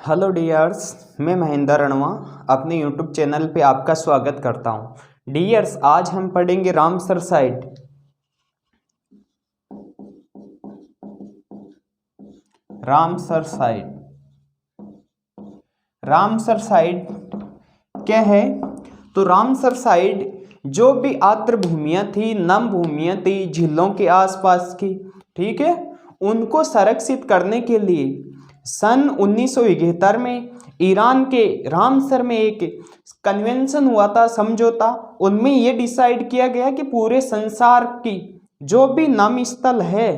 Hello dears, मैं महेंद्र रणवा अपने YouTube channel पे आपका स्वागत करता हूँ। डियर्स, आज हम पढ़ेंगे Ramsar site. Ramsar site Ramsar site क्या है? तो रामसर साइट जो भी आर्द्र भूमियाँ थी, नम भूमियाँ थी झीलों के आसपास की, ठीक है, उनको संरक्षित करने के लिए सन 1971 में ईरान के रामसर में एक कन्वेंशन हुआ था, समझौता। उनमें ये डिसाइड किया गया कि पूरे संसार की जो भी नम स्थल है,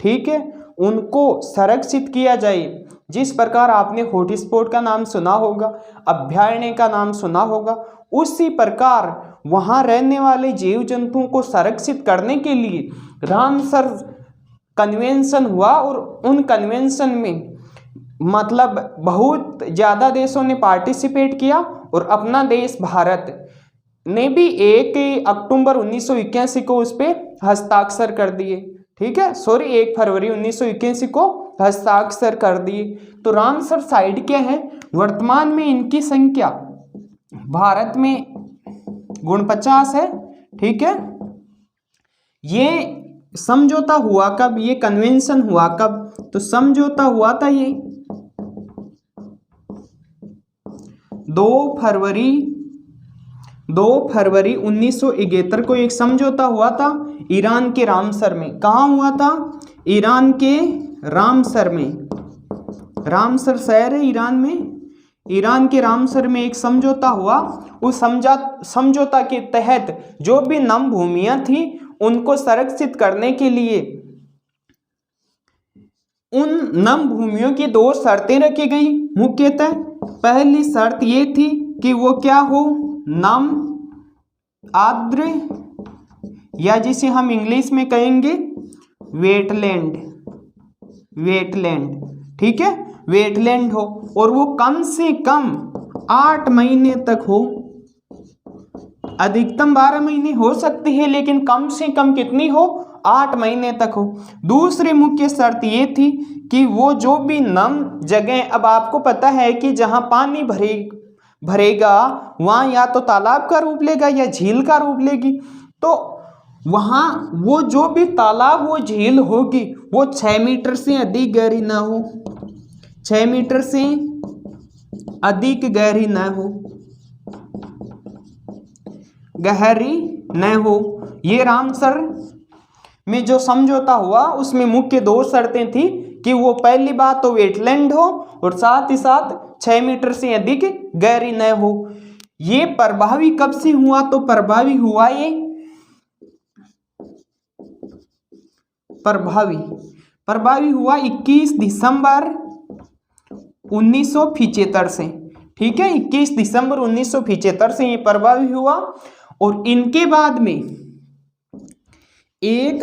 ठीक है, उनको संरक्षित किया जाए। जिस प्रकार आपने हॉटस्पॉट का नाम सुना होगा, अभयारण्य का नाम सुना होगा, उसी प्रकार वहाँ रहने वाले जीव जंतुओं को संरक्षित करने के लिए रामसर कन्वेंशन हुआ। और उन कन्वेंशन में मतलब बहुत ज़्यादा देशों ने पार्टिसिपेट किया और अपना देश भारत ने भी 1 अक्टूबर 1981 को उस पर हस्ताक्षर कर दिए। ठीक है, 1 फरवरी 1981 को हस्ताक्षर कर दिए। तो रामसर साइट क्या है? वर्तमान में इनकी संख्या भारत में 49 है। ठीक है, ये समझौता हुआ कब? ये कन्वेंशन हुआ कब? तो समझौता हुआ था ये 2 फरवरी 1971 को एक समझौता हुआ था ईरान के रामसर में। कहाँ हुआ था? ईरान के रामसर में। रामसर शहर है ईरान में। ईरान के रामसर में एक समझौता हुआ। उस समझौता के तहत जो भी नम भूमियां थी उनको संरक्षित करने के लिए उन नम भूमियों की 2 शर्तें रखी गई मुख्यतः। पहली शर्त ये थी कि वो क्या हो? नम, आर्द्र, या जिसे हम इंग्लिश में कहेंगे वेटलैंड। ठीक है, वेटलैंड हो और वो कम से कम 8 महीने तक हो। अधिकतम 12 महीने हो सकती है, लेकिन कम से कम कितनी हो? 8 महीने तक हो। दूसरी मुख्य शर्त ये थी कि वो जो भी नम जगह, अब आपको पता है कि जहां पानी भरेगा वहां या तो तालाब का रूप लेगा या झील का रूप लेगी। तो वहां वो जो भी तालाब, वो झील होगी, वो 6 मीटर से अधिक गहरी ना हो। 6 मीटर से अधिक गहरी न हो। ये रामसर में जो समझौता हुआ उसमें मुख्य 2 शर्तें थी कि वो पहली बात तो वेटलैंड हो और साथ ही साथ 6 मीटर से अधिक गहरी न हो। ये प्रभावी कब से हुआ? तो प्रभावी हुआ 21 दिसंबर 1975 से। ठीक है, 21 दिसंबर 1975 से ये प्रभावी हुआ। और इनके बाद में 1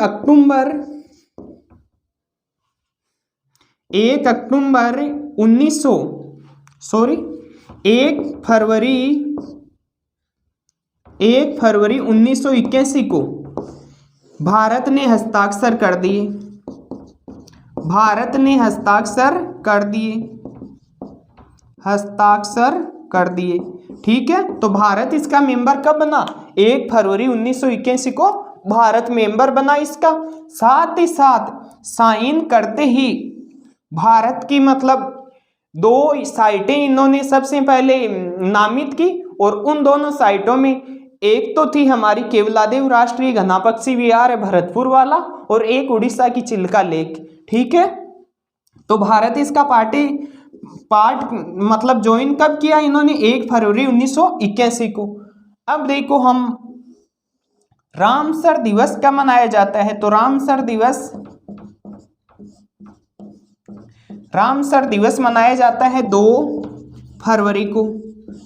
फरवरी 1981 को भारत ने हस्ताक्षर कर दिए। ठीक है, तो भारत इसका मेंबर कब बना? 1 फरवरी 1981 को भारत मेंबर बना इसका। साथ ही साथ साइन करते ही भारत की मतलब 2 साइटें इन्होंने सबसे पहले नामित की। और उन दोनों साइटों में एक तो थी हमारी केवलादेव राष्ट्रीय घनापक्षी विहार है भरतपुर वाला, और एक उड़ीसा की चिल्का लेक। ठीक है, तो भारत इसका पार्ट मतलब ज्वाइन कब किया इन्होंने? 1 फरवरी 1981 को। अब देखो, हम रामसर दिवस कब मनाया जाता है? तो रामसर दिवस मनाया जाता है 2 फरवरी को।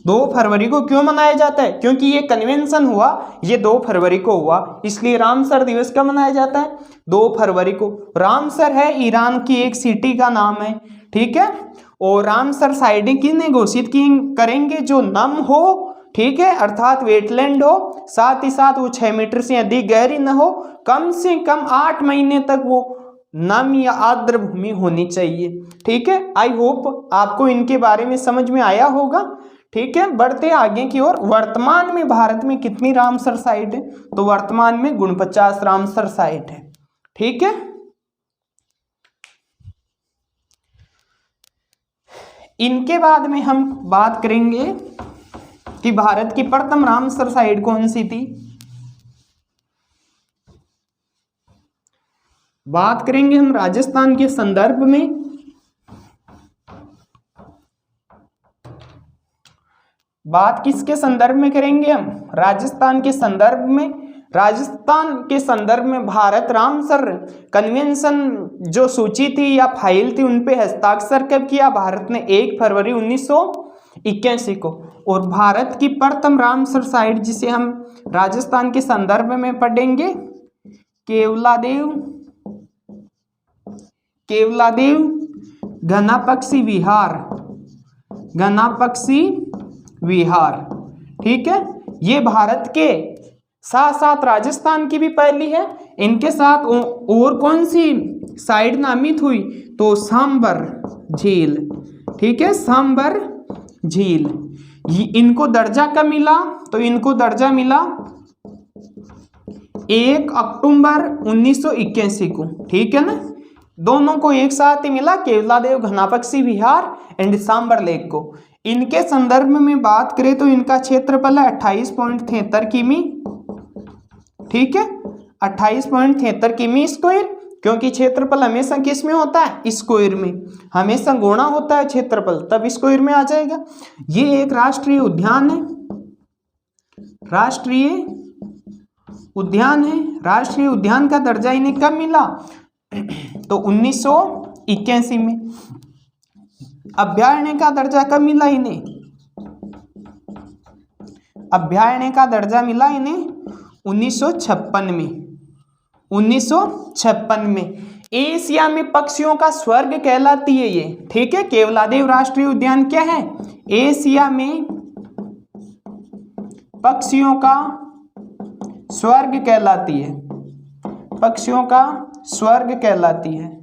2 फरवरी को क्यों मनाया जाता है? क्योंकि ये कन्वेंशन हुआ, ये 2 फरवरी को हुआ, इसलिए रामसर दिवस कब मनाया जाता है? 2 फरवरी को। रामसर है ईरान की एक सिटी का नाम है। ठीक है, और रामसर साइटें किसने घोषित करेंगे? जो नम हो, ठीक है, अर्थात वेटलैंड हो, साथ ही साथ वो 6 मीटर से अधिक गहरी न हो, कम से कम 8 महीने तक वो नम या आर्द्र भूमि होनी चाहिए। ठीक है, आई होप आपको इनके बारे में समझ में आया होगा। ठीक है, बढ़ते आगे की ओर। वर्तमान में भारत में कितनी रामसर साइट है? तो वर्तमान में 49 रामसर साइट है। ठीक है, इनके बाद में हम बात करेंगे कि भारत की प्रथम रामसर साइट कौन सी थी। बात करेंगे हम राजस्थान के संदर्भ में। बात किसके संदर्भ में करेंगे हम? राजस्थान के संदर्भ में। राजस्थान के संदर्भ में भारत रामसर कन्वेंशन जो सूची थी या फाइल थी उन पे हस्ताक्षर कब किया? भारत ने 1 फरवरी 1981 को। और भारत की प्रथम रामसर साइट जिसे हम राजस्थान के संदर्भ में पढ़ेंगे, केवलादेव घनापक्षी विहार। ठीक है, ये भारत के साथ साथ राजस्थान की भी पहली है। इनके साथ और कौन सी साइट नामित हुई? तो सांबर झील। ठीक है, सांबर झील। इनको दर्जा कब मिला? तो इनको दर्जा मिला 1 अक्टूबर 1981 को। ठीक है ना, दोनों को एक साथ ही मिला, केवलादेव घनापक्षी विहार एंड सांबर लेक को। इनके संदर्भ में बात करें तो इनका क्षेत्रफल है 28.73 किमी। ठीक है, 28.73 किमी स्क्वायर, क्योंकि क्षेत्रफल हमेशा किस में होता है? स्क्वायर में। हमेशा गुणा होता है क्षेत्रफल, तब स्क्वायर में आ जाएगा। ये एक राष्ट्रीय उद्यान है। राष्ट्रीय उद्यान का दर्जा इन्हें कब मिला? तो 1981 में। अभयारण्य का दर्जा कब मिला इन्हें? अभयारण्य का दर्जा मिला इन्हें 1956 में। 1956 में। एशिया में पक्षियों का स्वर्ग कहलाती है ये। ठीक है, केवलादेव राष्ट्रीय उद्यान क्या है? एशिया में पक्षियों का स्वर्ग कहलाती है। पक्षियों का स्वर्ग कहलाती है।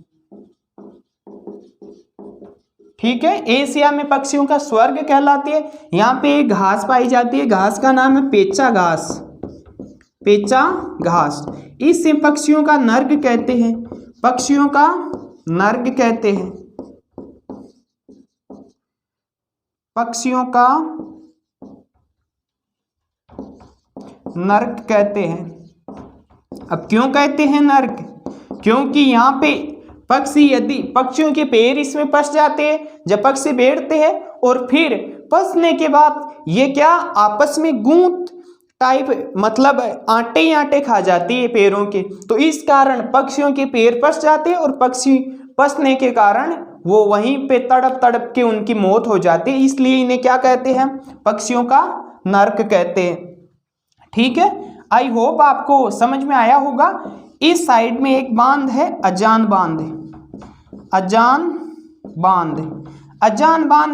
ठीक है, एशिया में पक्षियों का स्वर्ग कहलाती है। यहाँ पे एक घास पाई जाती है, घास का नाम है पेचा घास। इसे पक्षियों का नर्ग कहते हैं। पक्षियों का नर्ग कहते हैं। पक्षियों का नर्ग कहते हैं। अब क्यों कहते हैं नर्ग? क्योंकि यहाँ पे पक्षियों के पैर इसमें फंस जाते हैं जब पक्षी बैठते हैं, और फिर फंसने के बाद ये क्या आपस में गूंथ टाइप, मतलब आटे खा जाती है पैरों के। तो इस कारण पक्षियों के पैर फंस जाते हैं, और पक्षी फंसने के कारण वो वहीं पे तड़प के उनकी मौत हो जाती है। इसलिए इन्हें क्या कहते हैं? पक्षियों का नर्क कहते हैं। ठीक है, आई होप आपको समझ में आया होगा। इस साइड में एक बांध है, अजान बांध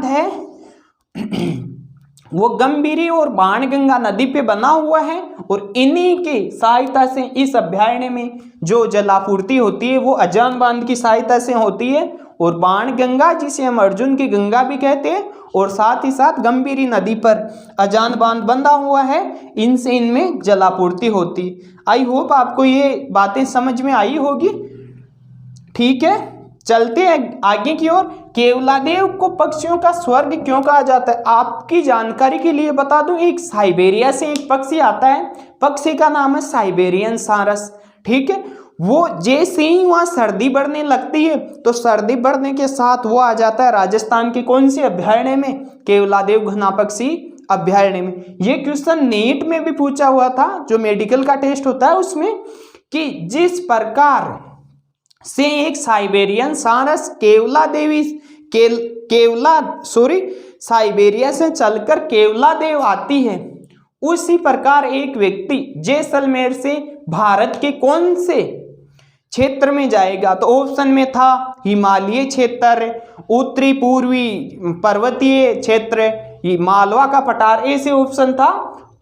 है वो गंभीरी और बाणगंगा नदी पे बना हुआ है, और इन्हीं की सहायता से इस अभयारण्य में जो जलापूर्ति होती है वो अजान बांध की सहायता से होती है। और बाणगंगा जिसे हम अर्जुन की गंगा भी कहते हैं, और साथ ही साथ गंभीरी नदी पर अजान बांध बंधा हुआ है, इनमें जलापूर्ति होती। आई होप आपको ये बातें समझ में आई होगी। ठीक है, चलते हैं आगे की ओर। केवलादेव को पक्षियों का स्वर्ग क्यों कहा जाता है? आपकी जानकारी के लिए बता दूं, एक साइबेरिया से एक पक्षी आता है, पक्षी का नाम है साइबेरियन सारस। ठीक है, वो जैसे ही वहां सर्दी बढ़ने लगती है तो सर्दी बढ़ने के साथ वो आ जाता है राजस्थान के कौन से अभयारण्य में? केवलादेव घनापक्षी अभयारण्य में। ये क्वेश्चन नीट में भी पूछा हुआ था, जो मेडिकल का टेस्ट होता है उसमें, कि जिस प्रकार से एक साइबेरियन सारस साइबेरिया से चलकर केवलादेव आती है, उसी प्रकार एक व्यक्ति जैसलमेर से भारत के कौन से क्षेत्र में जाएगा? तो ऑप्शन में था हिमालय क्षेत्र, उत्तरी पूर्वी पर्वतीय क्षेत्र, मालवा का पठार, ऐसे ऑप्शन था।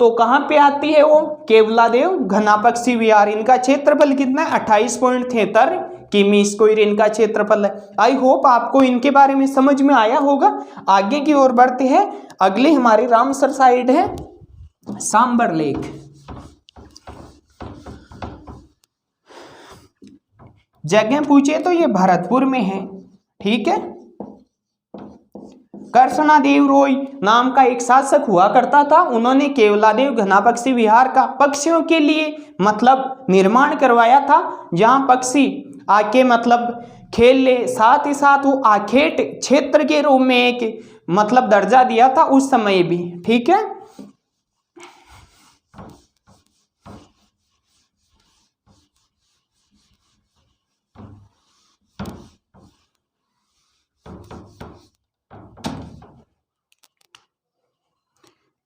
तो कहाँ पे आती है वो? केवलादेव घनापक्षी विहार। इनका क्षेत्रफल कितना है? 28.73 किमी स्क्वायर इनका क्षेत्रफल है। आई होप आपको इनके बारे में समझ में आया होगा। आगे की ओर बढ़ते हैं। अगले हमारे रामसर साइड है सांबर लेक। जगह पूछे तो ये भरतपुर में है, ठीक है। कृष्णदेव रॉय नाम का एक शासक हुआ करता था। उन्होंने केवलादेव घना पक्षी विहार का पक्षियों के लिए मतलब निर्माण करवाया था, जहां पक्षी आके मतलब खेल ले। साथ ही साथ वो आखेट क्षेत्र के रूप में एक मतलब दर्जा दिया था उस समय भी, ठीक है।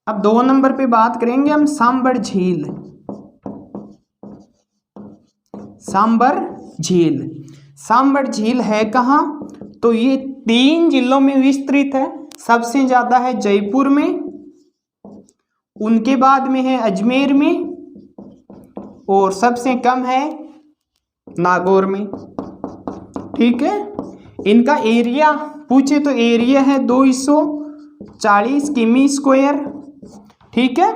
अब 2 नंबर पे बात करेंगे हम सांबर झील। सांबर झील, सांबर झील है कहाँ? तो ये 3 जिलों में विस्तृत है। सबसे ज्यादा है जयपुर में, उनके बाद में है अजमेर में, और सबसे कम है नागौर में, ठीक है। इनका एरिया पूछे तो एरिया है 240 किमी स्क्वायर, ठीक है।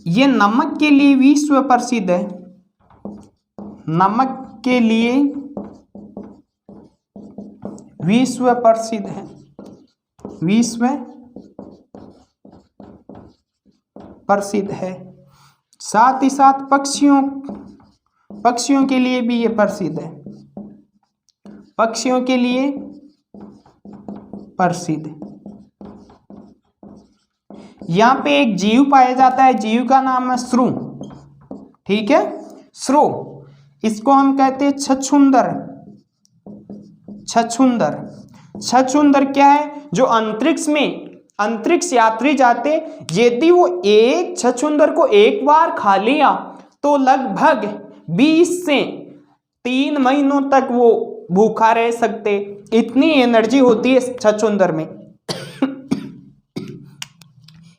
ये नमक के लिए विश्व प्रसिद्ध है, नमक के लिए विश्व प्रसिद्ध है, विश्व प्रसिद्ध है। साथ ही साथ पक्षियों के लिए भी ये प्रसिद्ध है, पक्षियों के लिए प्रसिद्ध है। यहाँ पे एक जीव पाया जाता है, जीव का नाम है श्रू, ठीक है। श्रू, इसको हम कहते हैं छछूंदर। छछूंदर, छछूंदर क्या है? जो अंतरिक्ष में अंतरिक्ष यात्री जाते, यदि वो एक छछूंदर को एक बार खा लिया तो लगभग 20 से 3 महीनों तक वो भूखा रह सकते, इतनी एनर्जी होती है छछूंदर में।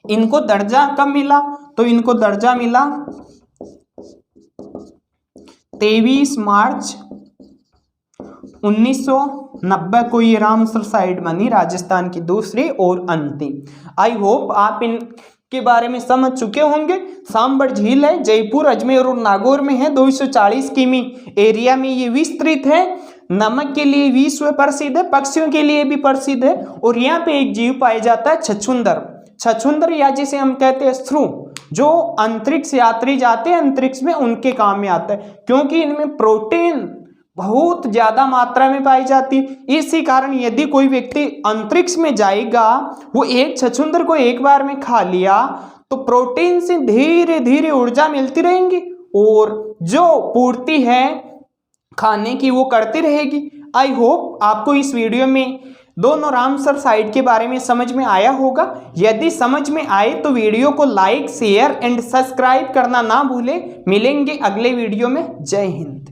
इनको दर्जा कब मिला? तो इनको दर्जा मिला 23 मार्च 1990 को। ये रामसर साइड बनी, राजस्थान की दूसरी और अंतिम। आई होप आप इनके बारे में समझ चुके होंगे। सांबर झील है, जयपुर, अजमेर और नागौर में है। 240 किमी एरिया में ये विस्तृत है। नमक के लिए विश्व प्रसिद्ध है, पक्षियों के लिए भी प्रसिद्ध है। और यहाँ पे एक जीव पाया जाता है छछूंदर। छछूंदर या जिसे हम कहते हैं श्रू, जो अंतरिक्ष यात्री जाते हैं अंतरिक्ष में, उनके काम में आता है, क्योंकि इनमें प्रोटीन बहुत ज्यादा मात्रा में पाई जाती है। इसी कारण यदि कोई व्यक्ति अंतरिक्ष में जाएगा, वो एक छछूंदर को एक बार में खा लिया तो प्रोटीन से धीरे धीरे ऊर्जा मिलती रहेगी, और जो पूर्ति है खाने की वो करती रहेगी। आई होप आपको इस वीडियो में दोनों रामसर साइट के बारे में समझ में आया होगा। यदि समझ में आए तो वीडियो को लाइक, शेयर एंड सब्सक्राइब करना ना भूलें। मिलेंगे अगले वीडियो में। जय हिंद।